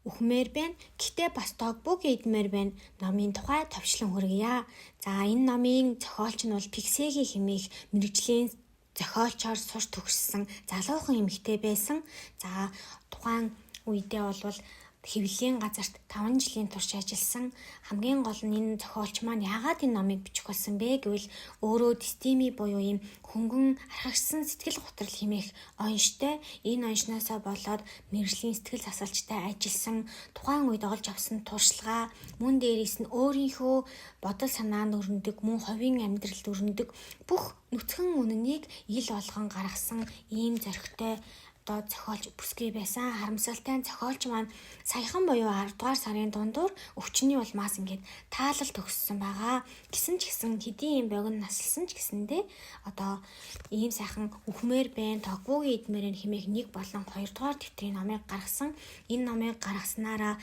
үхмээр байна. Гэхдээ бас догбуг идмээр байна. Номын тухай товчлон хүргье. За энэ номын зохиолч нь бол Пиксеги хэмээх мэргэжлийн зохиолчоор сурч төгссөн залуухан эмэгтэй байсан. За тухайн үедээ бол хэвлэлийн газарт 5 жилийн турш ажилласан. Хамгийн гол нь энэ зохиолч маань яагаад энэ номыг бичих болсон бэ гэвэл өөрөө дистими буюу ийм хөнгөн архагсан сэтгэл готрол хэмээх онштой. Энэ оншноосоо болоод мэргэжлийн сэтгэл засалчтай ажилласан. Тухайн үед олж авсан туршлага, мөн дээрээс нь өөрийнхөө бодол санаанд өрнөдөг, мөн хувийн амьдралд өрнөдөг бүх нүцгэн үнэнийг ил болгон гаргасан ийм зоригтой зохиолч бүсгүй байсан. Харамсалтай зохиолч маань саяхан буюу 10 дугаар сарын дундуур өвчний улмаас ингээд таалал төгссөн байгаа. Гэсэн ч гэсэн хэдийн юм богино насалсан ч гэсэндээ ийм сайхан үхмээр байна, тогбуугийн идмээр хэмээх 1 болон 2 дугаар дэвтрийн номыг гаргасан. Энэ номыг гаргаснараа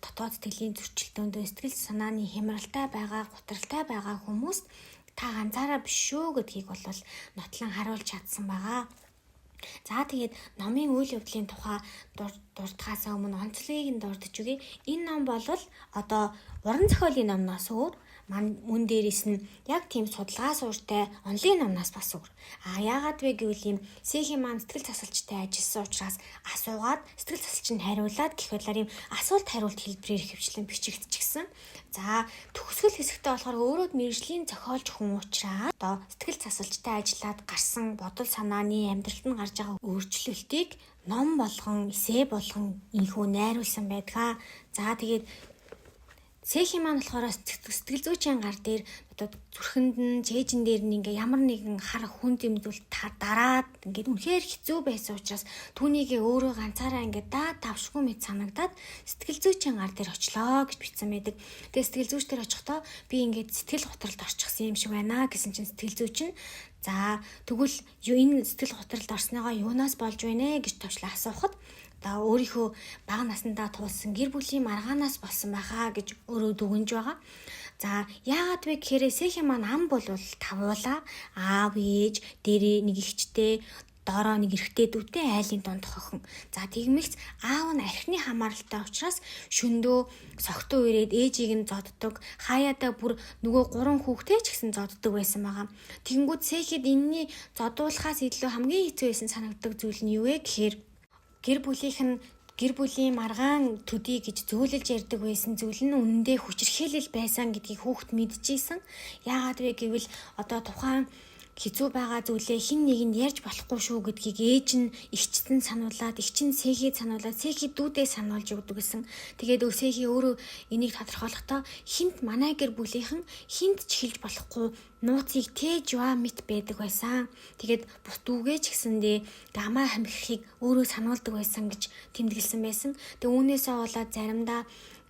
дотоод сэтгэлийн зөрчилдөөндөө сэтгэл санааны хямралтай байгаа, гутралтай байгаа хүмүүст та ганцаараа биш шүү гэдгийг бол нотлон харуулж чадсан байгаа. За тэгээд номын үйл явдлын тухай дуртахаасаа өмнө онцлогийг нь дурдж өгье. Энэ ном бол уран зохиолын номноос өөр мөн дээрээс нь яг тийм судалгаа суурьтай онлын номноос бас өөр. Яагаад вэ гэвэл ийм Сэхи маань сэтгэл засалчтай ажилласан учраас асуугаад сэтгэл засалч нь хариулаад гэх байдлаар ийм асуулт хариулт хэлбэрээр хөвчлэн бичигдчихсэн. За төгсгөл хэсэгтээ болохоор өөрөө мэргэжлийн зохиолч хүн учраас сэтгэл засалчтай ажиллаад гарсан бодол санааны амьдралд нь гарч байгаа өөрчлөлтийг ном болгон, эссе болгон инхүү найруулсан байдаг. За тэгээд Сэхи маань болохоор сэтгэл зүйчийн гар дээр зүрхэнд нь чэйжин дээр нь ингээ ямар нэгэн хар хүн дэмдүүл дараад ингээ үнэхээр хэцүү байсан учраас түүнийгээ өөрөө ганцаараа ингээ давшгүй мэт санагдаад сэтгэл зүйчийн гар дээр очлоо гэж бичсэн байдаг. Тэгээ сэтгэл зүйч дээр очихдоо би ингээ сэтгэл готролд орчихсан юм шиг байна гэсэн чинь сэтгэл зүйч нь за тэгвэл энэ сэтгэл готролд орсныгоо юунаас болж байна гэж товчлоо асуухад өөрийнхөө бага насндаа туулсан гэр бүлийн маргаанаас болсон байхаа гэж өөрөө дүгнж байгаа. За яагаад вэ гэхээр Сэхи маань ам бол тавуула аав ээж дээрээ нэг ихчтэй доороо нэг эрэгтэй дүүтэй айлын дунд хохин. За тэгмэгц аав нь архины хамааралтай учраас шөндөө согтуу ирээд ээжийг нь зоддог. Хаяада бүр нөгөө 3 хүүхдээ ч гэсэн зоддог байсан байгаа. Тэгэнгүүт Сэхид энэний зодуулахаас илүү хамгийн хэцүү байсан санагддаг зүйл нь юу вэ гэхээр гэр бүлийн маргаан төдий гэж зөөлөж ярьдаг байсан зүйл нь үнэндээ хүчирхийлэл байсан гэдгийг хүүхэд мэдчихсэн. Яагаад вэ гэвэл тухайн хэцүү байгаа зүйлээ хэн нэгэнд ярьж болохгүй шүү гэдгийг ээж нь эгчт нь сануулад, эгч нь Сэхид сануулад, Сэхи дүүдээ сануулж өгдөг гэсэн. Тэгээд Сэхи өөрөө энийг тодорхойлохдоо хинт манай гэр бүлийнхэн хинт ч хэлж болохгүй нууцыг тээж юа мэт байдаг байсан. Тэгээд бус дүүгээ ч гэсэндээ гамаа хамхихыг өөрөө сануулдаг байсан гэж тэмдэглэсэн байсан. Тэгээд үүнээсээ болоод заримдаа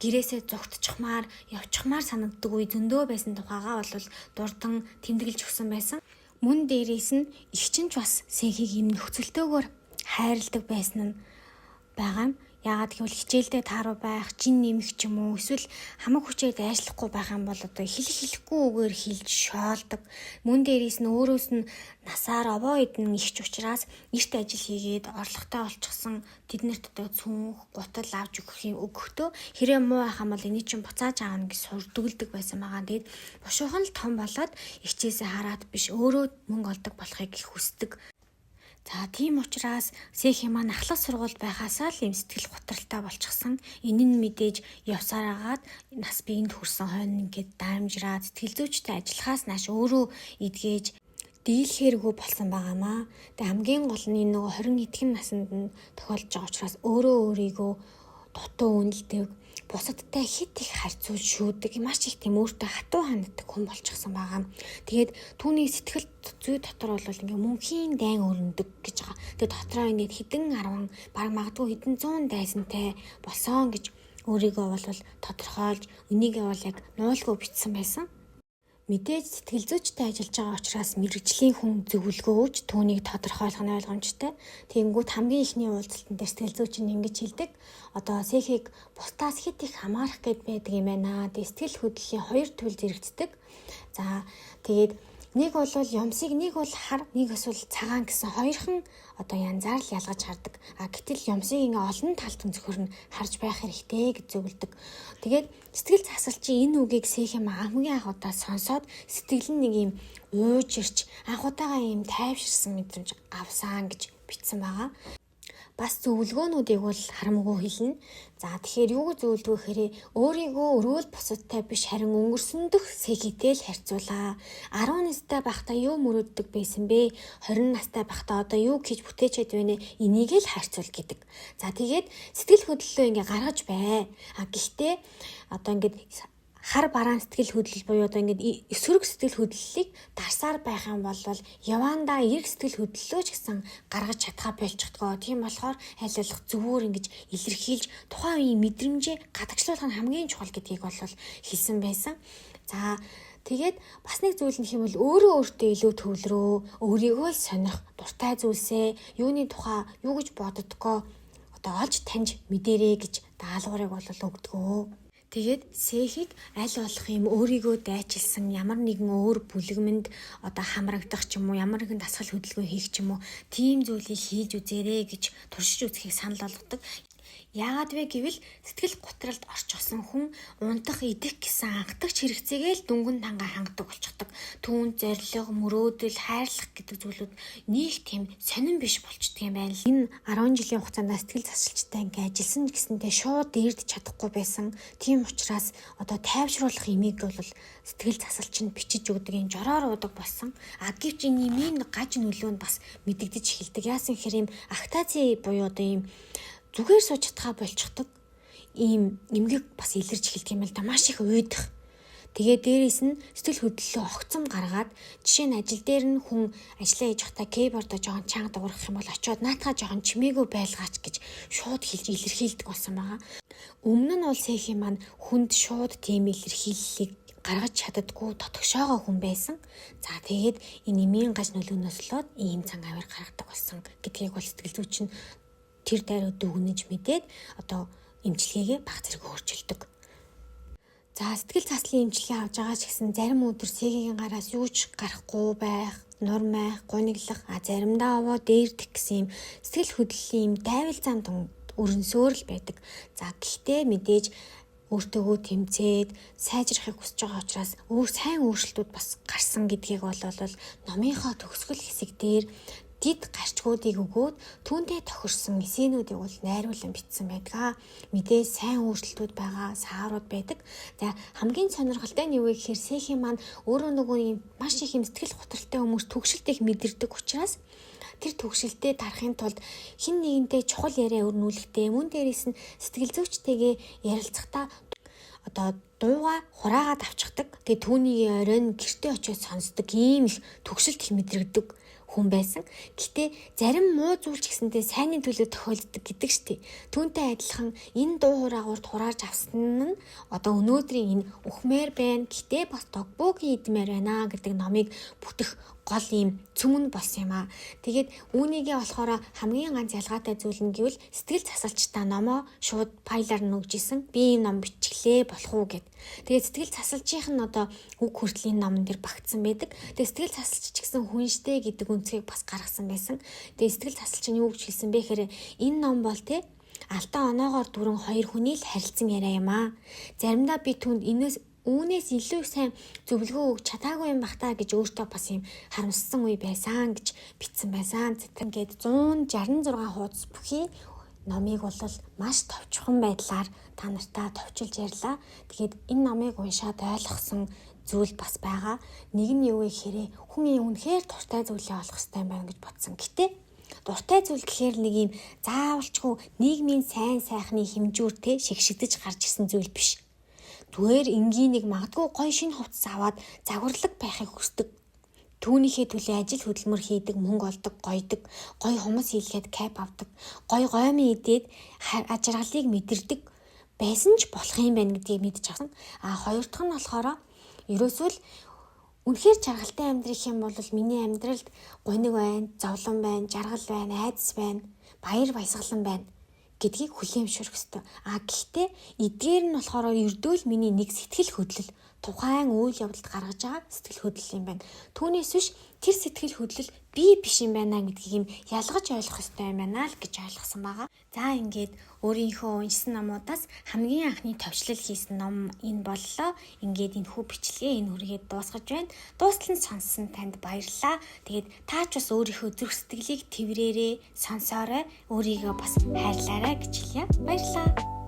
гэрээсээ зугтчихмаар, явчихмаар санагддаг үе зөндөө байсан тухайгаа бол дурдан тэмдэглэж өгсөн байсан. Мөн дээрээс нь эгч нь ч бас Сэхийг юм нөхцөлтөөгөр хайрладаг байсан нь байгаа юм. Яагаад гэвэл хичээлдээ тааруу байх, жин нэмэх ч юм уу эсвэл хамаг хүчээр дайшлахгүй байх юм бол хэлэхгүй үгээр хэлж шоолдог. Мөн дээрээс нь өөрөөс нь насаар овоо идэн ихч учраас эрт ажил хийгээд орлоготой олчихсан тэднэрт цүнх, гутал авч өгөхдөө хэрэг муу байх юм бол эний чинь буцааж аавна гэж сурдгүүлдэг байсан байгаа. Тэгээд бушуухан л том болоод эгчээсээ хараад биш өөрөө мөнгө олдог болохыг хүсдэг. За тийм учраас Сэхи маань ахлах сургууль байхасаа л юм сэтгэл готролтой болчихсон. Энэ нь мэдээж явсаар агаад нас биеинд хүрсэн хойно ингээд даамжраад сэтгэл зүйчтэй ажиллахаас нааш өөрөө эдгээж дийлхээргүй болсон байгаамаа. Тэгээ хамгийн гол нь энэ 20 эдхэн наснд нь тохиолж байгаа учраас өөрөө өөрийгөө дутуу үнэлдэг, бусадтай хит их харьцуулж шүүдэг, маш их тийм өөртөө хатуу ханддаг хүн болчихсон байгаа. Тэгээд түүний сэтгэл зүй дотор бол ингээ мөнхийн дайн өрнөдөг гэж байгаа. Тэгээд дотроо ингээ хэдэн 10 баг магадгүй хэдэн 100 дайсантай болсон гэж өөрийгөө бол тодорхойлж өнийгээ бол яг нуулгүй бичсэн байсан. Мэдээж сэтгэл зүйчтэй ажиллаж байгаа учраас мэрэгжлийн хүн зөвлөгөө өгч түүнийг тодорхойлох нь ойлгомжтой. Тэгэнгүүт хамгийн ихний уулзалтан дээр сэтгэл зүйч нь ингэж хэлдэг. Сэхийг бусдаас хит их хамаарах гээд байдаг юм байна. Сэтгэл хөдлөлийн 2 төрөл зэрэгцдэг. За тэгээд Нэг бол юмсыг, нэг бол хар, нэг эсвэл цагаан гэсэн хоёрхан янзаар л ялгаж хардаг. Гэтэл юмсыг ингээ олон талд өнцгөр нь харж байх хэрэгтэй гэж зөвлөдөг. Тэгээд сэтгэл засалчийн энэ үгийг Сэхем хамгийн анх удаа сонсоод сэтгэл нь нэг юм ууж ирч анхудаага юм тайвширсан мэдрэмж авсан гэж бичсэн байгаа. Бас зөвлөгөөнүүдийг бол харамгүй хэлнэ. За тэгэхээр юу гэж зөвлөдгөө гэхээр өөрийгөө өрөөл бусадтай биш харин өнгөрсөндөх Сэхитэй л харьцуулаа. 10 настай байхдаа юу мөрөддөг байсан бэ? 20 настай байхдаа одоо юу хийж бүтээчээд байна? Энийг л харьцуул гэдэг. За тэгээд сэтгэл хөдлөлөө ингээ гаргаж бай. Гэхдээ ингээд хар бараан сэтгэл хөдлөл буюу ингээд эсрэг сэтгэл хөдлөлийг дарсаар байх юм бол явандаа эрг сэтгэл хөдлөлөө ч гэсэн гаргаж чадхаа болчихдгоо. Тийм болохоор аль болох зөвөр ингэж илэрхийлж тухайн үеийн мэдрэмжээ гадагшлуулах нь хамгийн чухал гэдгийг бол хэлсэн байсан. За тэгээд бас нэг зүйл нь хэм бол өөртөө илүү төвлөрөө, өөрийгөө л сонирх, дуртай зүйлсээ, юуны тухай юу гэж боддгоо олж таньж мэдэрээ гэж даалгаврыг бол өгдөгөө. Тэгээд Сэхийг аль болох юм өөрийгөө дайчилсан ямар нэгэн өөр бүлэгмэнд хамрагдах ч юм уу, ямар нэгэн дасгал хөдөлгөөн хийх ч юм уу, тийм зүйлийг хийж үзээрэй гэж туршиж үзэхийг санал болгодог. Яагаад вэ гэвэл сэтгэл готролд орчихсон хүн унтах, идэх гэсэн анхдагч хэрэгцээгээ л дүнгэн тангаа хангадаг болчихдог. Түүн зориг, мөрөөдөл, хайрлах гэдэг зүйлүүд нэг тийм сонирн биш болчдөг юм байна л. Энэ 10 жилийн хугацаанд сэтгэл засалчтай ингээ ажилласан гэсэндээ шууд дээрдэж чадахгүй байсан. Тийм учраас тайвшруулах имийг бол сэтгэл засалч нь бичиж өгдөг юм жороор уудаг болсон. Гэвч энэ имийн гаж нөлөөнд бас мэдэгдэж эхэлдэг. Яасан гэхээр юм актази буюу ийм зүгээр сууж чадхаа болчихдог. Ийм эмгэг бас илэрч эхэлдэг юм л да, маш их уйдах. Тэгээ дээрээс нь сэтгэл хөдлөлөө огцом гаргаад жишээ нь ажил дээр нь хүн ажиллаа хийж байхдаа кейбордоо жоохон чанга дуурах юм бол очиод наатаха жоохон чимээгүй байлгаач гэж шууд хэлж илэрхийлдэг болсон байгаа. Өмнө нь бол Сэхи маань хүнд шууд тийм илэрхийллийг гаргаж чаддаггүй дотгошоогоо хүн байсан. За тэгээд энэ эмийн гаж нөлөөнөөс л ийм цанг авир гаргадаг болсон гэдгийг бол сэтгэл зүйч нь тэр дайрууд дүгнэж мэдээд эмчилгээгээ баг зэрэг өөрчилдөг. За сэтгэл заслын эмчилгээ авч байгаа ч гэсэн зарим өдөр Сэхигийн гараас юу ч гарахгүй байх, нурмайх, гуниглах, заримдаа овоо дээрдэх гэсэн юм сэтгэл хөдлөлийн юм дайвал зам өрнсөөр л байдаг. За гэхдээ мэдээж өөртөөгөө тэмцээд сайжрахыг хүсэж байгаа учраас сайн өөрчлөлтүүд бас гарсан гэдгийг бол номынхоо төгсгөл хэсэг дээр дид гарчгуудыг өгөөд түүнтэй тохирсон эсээнүүдийг бол найруулан бичсэн байдаг. Мэдээ сайн өөрчлөлтүүд байгаа, саарууд байдаг. За хамгийн сонирхолтой нь юу вэ гэхээр Сэхи маань өөрөө нөгөө маш их юм сэтгэл готролтой хүмүүс төгшөлт их мэдэрдэг учраас тэр төгшөлтөд дарахын тулд хин нэгэнтэй чухал яриа өрнүүлэхдээ мөн дээрээс нь сэтгэл зүйчтэйгээ ярилцахдаа дууга хураагаад авчихдаг. Тэгээ түүний оройн гэртээ очиод сонсдог ийм их төгшөлт их мэдрэгдэг хүн байсан. Гэтэ зарим муу зүйлч гэсэндээ сайнны төлөө тохиолддог гэдэг штеп. Түүнтэй адилхан энэ дуу хураагуурд хурааж авсан нь өнөөдрийн энэ үхмээр байна. Гэтэ бас тогбоогийн идмээр байна гэдэг номыг бүтэх гол ийм цөмөн болсон юм аа. Тэгээд үүнийгээ болохоор хамгийн ганц ялгаатай зүйл нь гэвэл сэтгэл засалчтай номоо шууд файлаар нь өгжсэн. Би ийм ном бичлээ болох уу гэд. Тэгээд сэтгэл засалчийнх нь үг хүртлийн номон дээр багтсан байдаг. Тэгээд сэтгэл засалч ч гэсэн хүнштэй гэдэг үнцгийг бас гаргасан байсан. Тэгээд сэтгэл засалч нь юу гэж хэлсэн бэ гэхээр энэ ном бол алтан оноогоор дүрэн хоёр хүний л харилцан яриа юм аа. Заримдаа би түүнд үүнээс илүү сайн зөвлөгөө өгч чадаагүй юм бах таа гэж өөртөө бас юм харамссан үе байсан гэж бичсэн байсан. Ингээд 166 хуудас бүхий номыг бол маш товчхон байдлаар та нартай товчилж ярьлаа. Тэгээд энэ номыг уншаад ойлгосон зүйл бас байгаа. Нэг нь юу вэ гэхээр хүн үнэхээр дуртай зүйлээ олох хэрэгтэй байна гэж бодсон. Гэтэ дуртай зүйл гэхээр нэг юм заавалчгүй нийгмийн сайн сайхны хэмжүүр шигшигдэж гарч ирсэн зүйл биш. Түгээр энгийн нэг магадгүй гой шинэ хувцас аваад загварлаг байхыг хүсдэг. Түүнийхээ төлөө ажил хөдөлмөр хийдэг, мөнгө олдог, гойдог, гой хүмүүс хийлгээд кап авдаг, гой гоймын идээд ажиргалыг мэдэрдэг байсан ч болох юм байна гэдгийг мэдчих авсан. Хоёр дахь нь болохоор ерөөсөө л үнэхээр жаргалтай амьдрах юм бол миний амьдралд гуниг байна, зовлон байна, жаргал байна, айдас байна, баяр баясгалан байна гэдгийг хүлээмжшүүлэх ёстой. Гэхдээ эдгээр нь болохоор ердөөл миний нэг сэтгэл хөдлөл тухайн үйл явдалд гаргаж байгаа сэтгэл хөдлөл юм байна. Түүнээс биш тэр сэтгэл хөдлөл би биш юм байна гэдгийг юм ялгаж ойлгох ёстой юм байна л гэж ойлгосон байгаа. За ингээд өөрийнхөө уншсан номуудаас хамгийн анхны төвчлөл хийсэн ном энэ боллоо. Ингээд энэ хүү бичлэгээ энэ хүргээд дуусгаж байна. Дуустал нь сонссон танд баярлалаа. Тэгээд таач бас өөрийнхөө зүрх сэтгэлийг тэврээрээ, сонсоорой, өөрийгөө бас хайрлаарай гэж хэлье. Баярлалаа.